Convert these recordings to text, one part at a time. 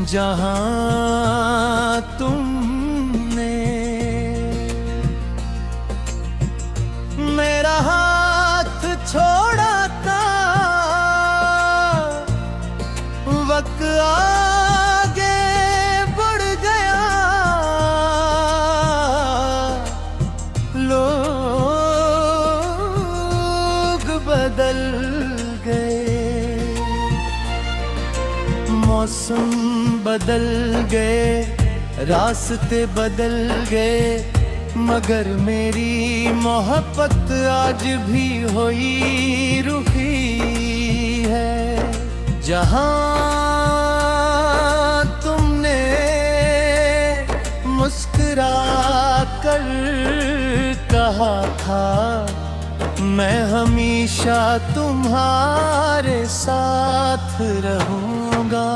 जहां तुमने मेरा हाथ छोड़ा था, वक्त आगे बढ़ गया, लोग बदल गए, मौसम बदल गए, रास्ते बदल गए, मगर मेरी मोहब्बत आज भी हुई रुखी है। जहां तुमने मुस्कुरा कर कहा था, मैं हमेशा तुम्हारे साथ रहूंगा।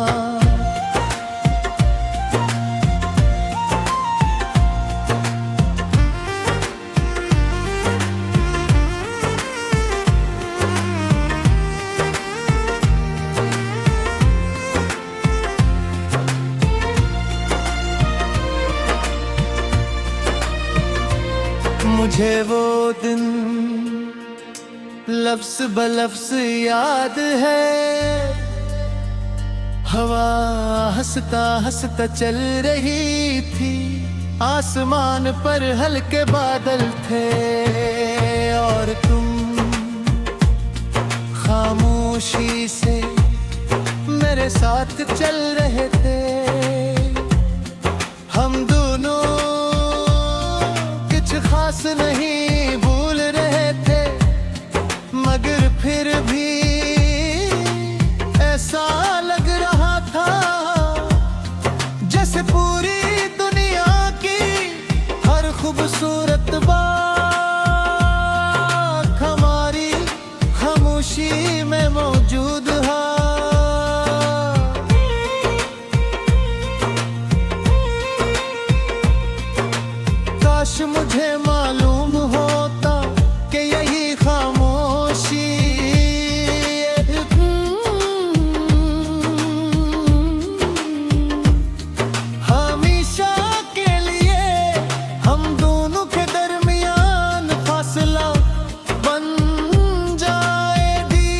मुझे वो दिन लफ्ज़ बलफ्ज़ याद है, हवा हंसता हंसता चल रही थी, आसमान पर हल्के बादल थे और तुम खामोशी से मेरे साथ चल रहे थे। हम दोनों कुछ खास नहीं भूल रहे थे, मगर फिर भी ऐसा लग रहा था जैसे पूरी दुनिया की हर खूबसूरत बात हमारी खामोशी में मौजूद है। काश मुझे मालूम होता कि यही खामोशी हमेशा के लिए हम दोनों के दरमियान फासला बन जाएगी।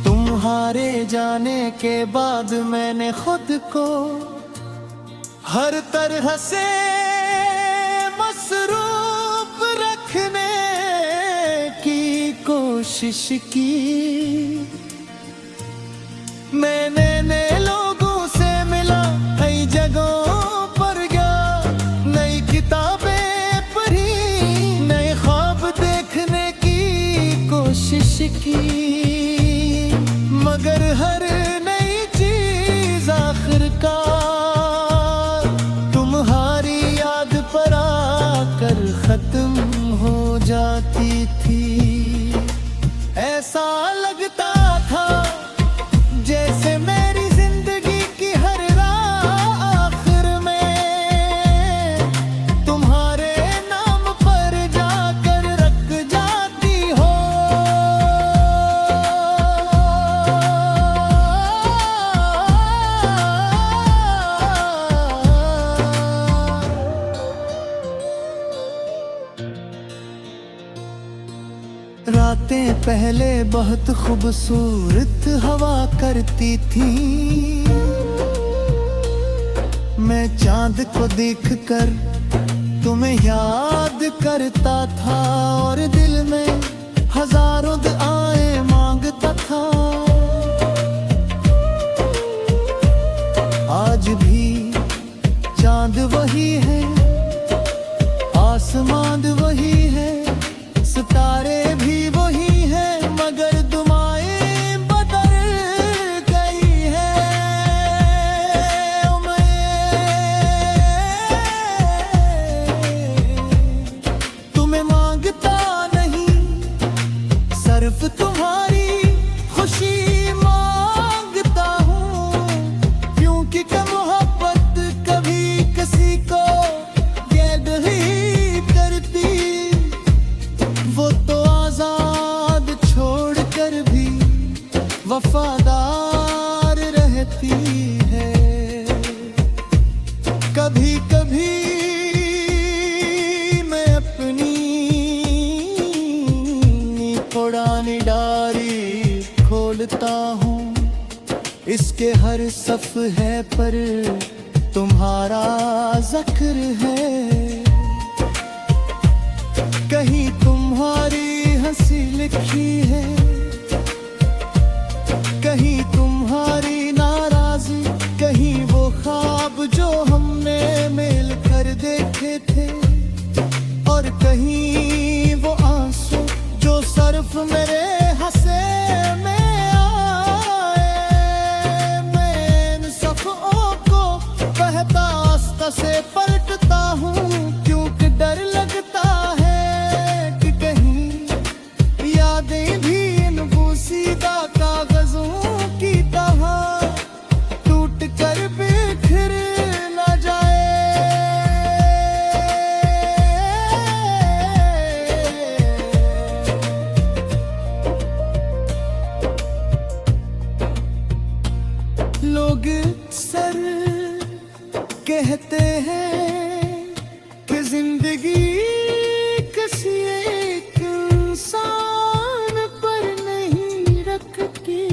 तुम्हारे जाने के बाद मैंने खुद को हर तरह से मसरूफ रखने की कोशिश की। मैंने नए लोगों से मिला, नई जगहों पर गया, नई किताबें पढ़ी, नए ख्वाब देखने की कोशिश की, मगर हर नई चीज आखिरकार तुम्हारी याद पर आकर खत्म हो जाती थी। ऐसा लगता था जैसे मेरी जिंदगी की हर राह आखिर में तुम्हारे नाम पर जाकर रख जाती हो। रातें पहले बहुत खूबसूरत हवा करती थी, मैं चांद को देखकर तुम्हें याद करता था और दिल में हजारों दुआएं मांगता था। आज भी चांद वही है, आसमान वही है, सितारे भी वही हैं, मगर दुआएं बदल गई हैं। तुम्हें मांगता नहीं, सिर्फ तुम्हारी खुशी मांगता हूँ, क्योंकि मोहब्बत कभी किसी को कैद ही करती। वो तो आजाद छोड़कर भी वफादार रहती है। कभी कभी मैं अपनी पुरानी डायरी खोलता हूँ, इसके हर सफ़हे पर तुम्हारा जिक्र है। कहीं तुम्हारी हंसी लिखी है, कहीं तुम्हारी नाराज़ी, कहीं वो ख्वाब जो हमने मिल कर देखे थे, और कहीं वो आंसू जो सिर्फ मेरे हंसे में आए। मैं इन सफ़ों को बहता आस्ता से पलटता हूँ, क्योंकि डर लगता है कि कहीं यादें भी इन बूसीदा कागजों की तरह टूट कर बिखर न जाए। लोग अक्सर कहते हैं कि जिंदगी किसी एक इंसान पर नहीं रखती।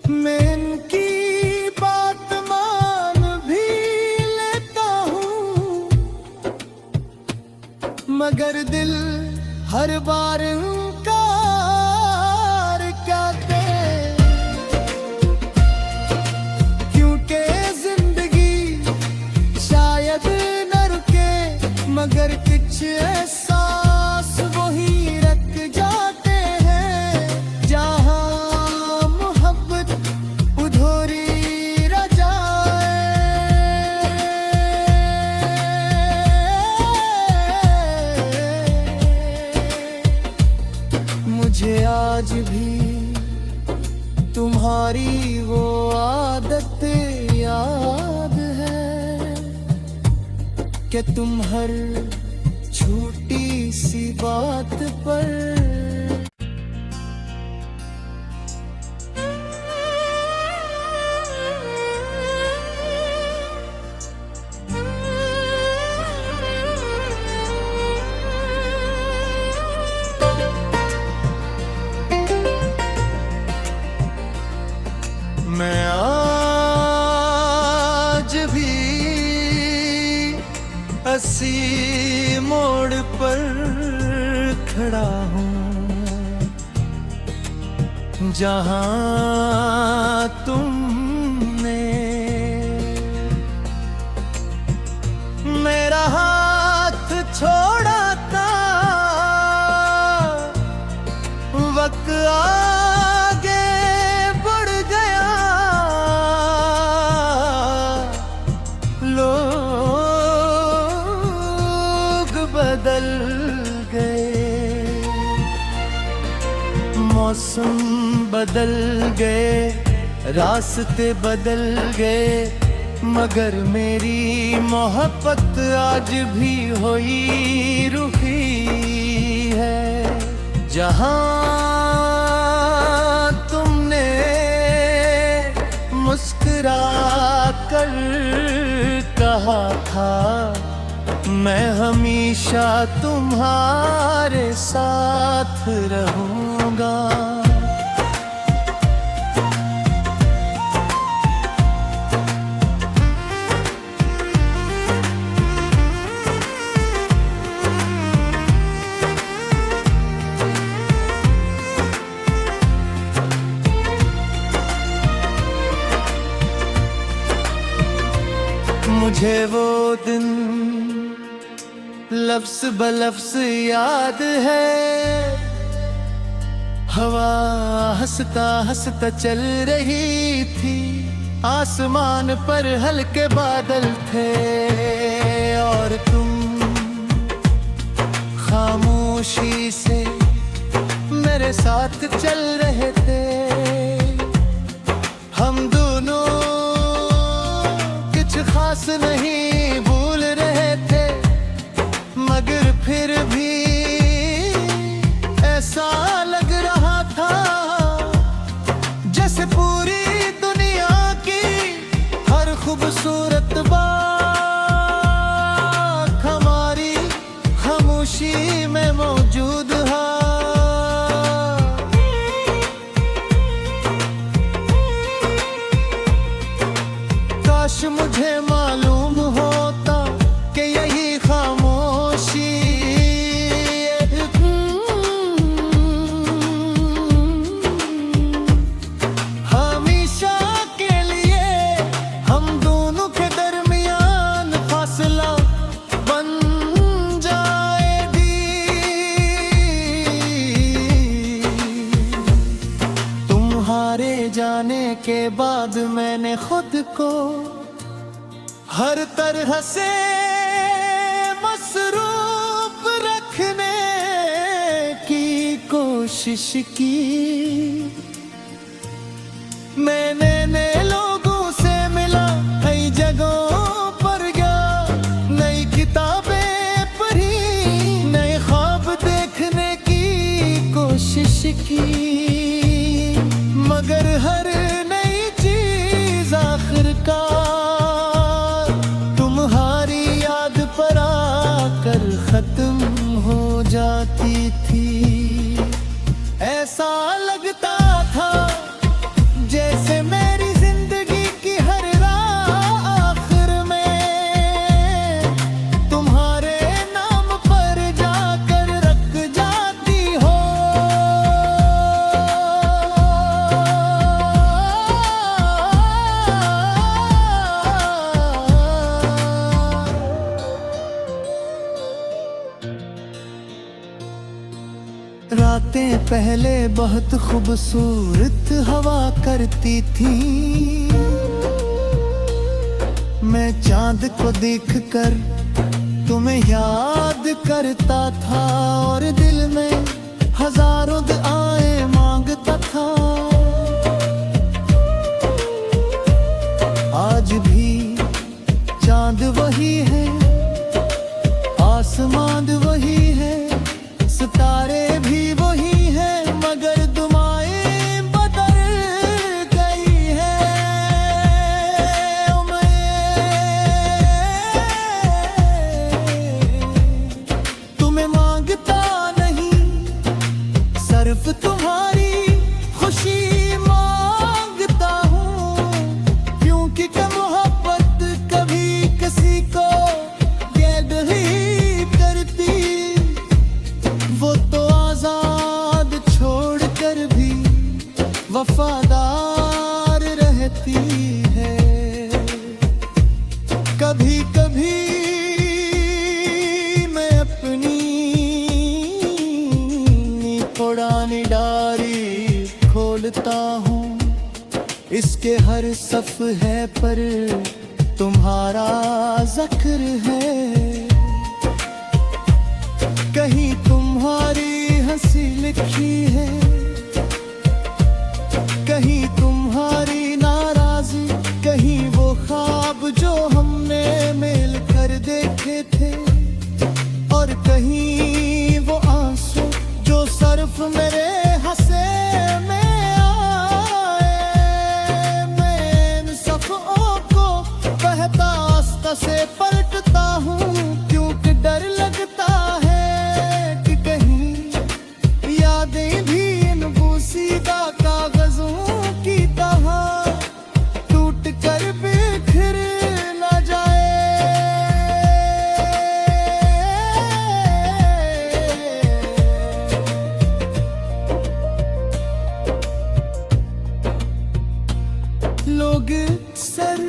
मैं इनकी बात मान भी लेता हूँ, मगर दिल हर बार इनकार कहते, क्योंकि जिंदगी शायद न रुके, मगर कुछ एहसास वही रख जाते हैं, जहाँ मोहब्बत अधूरी रह जाए। मुझे आज भी तुम्हारी वो आदत याद है कि तुम हर छोटी सी बात पर मैं आज भी अस्सी मोड़ पर खड़ा हूँ, जहाँ तुमने मेरा हाथ छोड़ा था। वक्त आगे बढ़ गया, लोग बदल गए, मौसम बदल गए, रास्ते बदल गए, मगर मेरी मोहब्बत आज भी हुई रुखी है। जहाँ तुमने मुस्कुरा कर कहा था, मैं हमेशा तुम्हारे साथ रहूँगा। मुझे वो दिन लफ्ज़ बलफ्ज़ याद है, हवा हंसता हंसता चल रही थी, आसमान पर हल्के बादल थे, और तुम खामोशी से मेरे साथ चल रहे थे। हम दोनों कुछ खास नहीं भूल रहे थे, मगर फिर भी ऐसा लग रहा था के बाद मैंने खुद को हर तरह से मसरूफ रखने की कोशिश की। मैंने नए लोगों से मिला, कई जगहों पर गया, नई किताबें पढ़ी, नए ख्वाब देखने की कोशिश की। मगर हर नई चीज आखिरकार तुम्हारी याद पर आकर खत्म हो जाती थी। ऐसा लगता था जैसे मेरी जिंदगी की हर राह आखिर में तुम्हारे नाम पर जाकर रख जाती हो। रातें पहले बहुत खूबसूरत हवा करती थी। मैं चांद को देखकर तुम्हें याद करता था और दिल में हजारों दुआएं मांगता था। आज भी चांद वही है, आसमान वही है, सितारे भी वही हैं, मगर दुआएं बदल गई हैं। मैं तुम्हें मांगता नहीं, सिर्फ तुम्हारी खुशी मांगता हूँ, क्योंकि मोहब्बत कभी किसी को कैद ही करती। वो तो आजाद छोड़कर भी वफादार रहती है। कभी कभी मैं अपनी पुरानी डायरी खोलता हूँ, इसके हर सफ़े पर तुम्हारा जिक्र है। कहीं तुम्हारी हंसी लिखी है, कहीं तुम्हारी नाराज़ी, कहीं वो ख्वाब जो हमने मिलकर देखे थे, और कहीं वो आंसू जो सिर्फ मेरे हंसे में आए। मैं इन सफ़ों को बहता आस्ता से पलटता हूँ, क्योंकि डर लगता है भी इन बूसीदा कागजों की तरह टूट कर बिखर न जाए। लोग अक्सर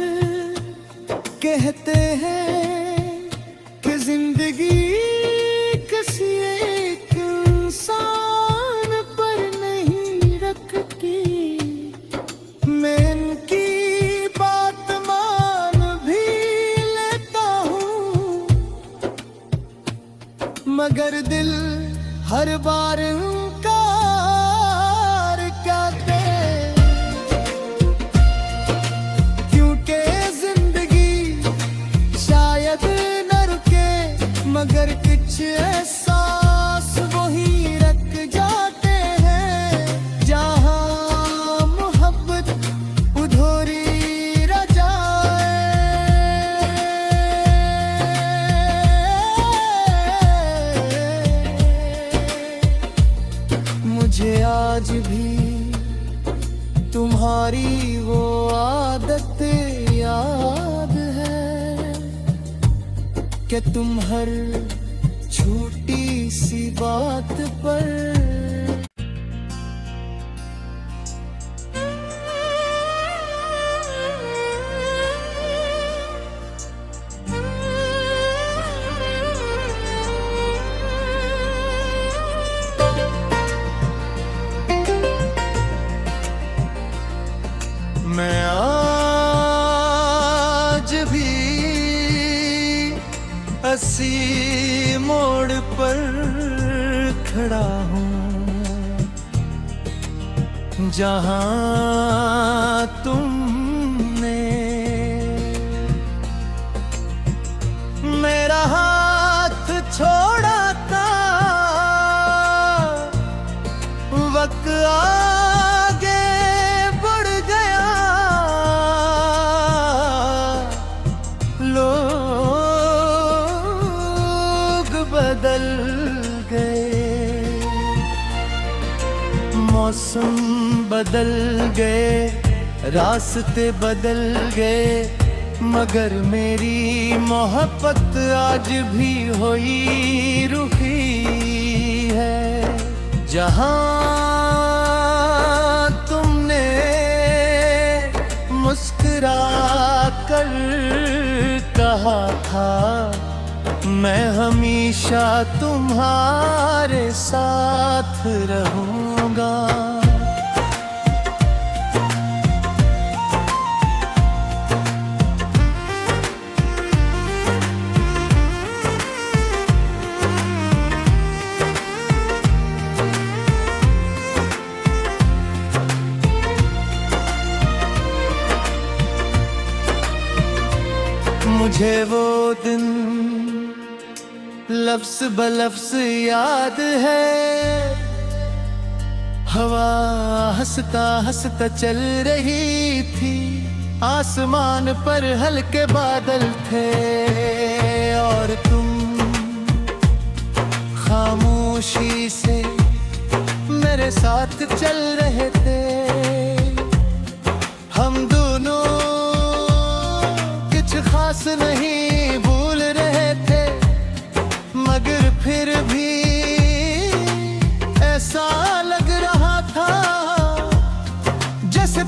कहते हैं कि जिंदगी किसी एक इंसान पर नहीं रखती। मैं इनकी बात मान भी लेता हूँ, मगर दिल हर बार इनकार कहते, क्योंकि जिंदगी शायद न रुके, मगर कुछ एहसास वही रख जाते हैं, जहाँ मोहब्बत अधूरी रह जाए। मुझे आज भी तुम्हारी वो आदत याद है कि तुम हर छोटी सी बात पर जहां तुमने मेरा हाथ छोड़ा था, वक्त आगे बढ़ गया, लोग बदल गए, मौसम बदल गए, रास्ते बदल गए, मगर मेरी मोहब्बत आज भी वही रुकी है। जहां तुमने मुस्कुरा कर कहा था मैं हमेशा तुम्हारे साथ रहूंगा, मुझे वो दिन लफ्ज़ बलफ्ज़ याद है, हवा हंसता हंसता चल रही थी, आसमान पर हल्के बादल थे और तुम खामोशी से मेरे साथ चल रहे थे। हम दोनों कुछ खास नहीं भूल रहे थे, मगर फिर भी ऐसा लग रहा था जैसे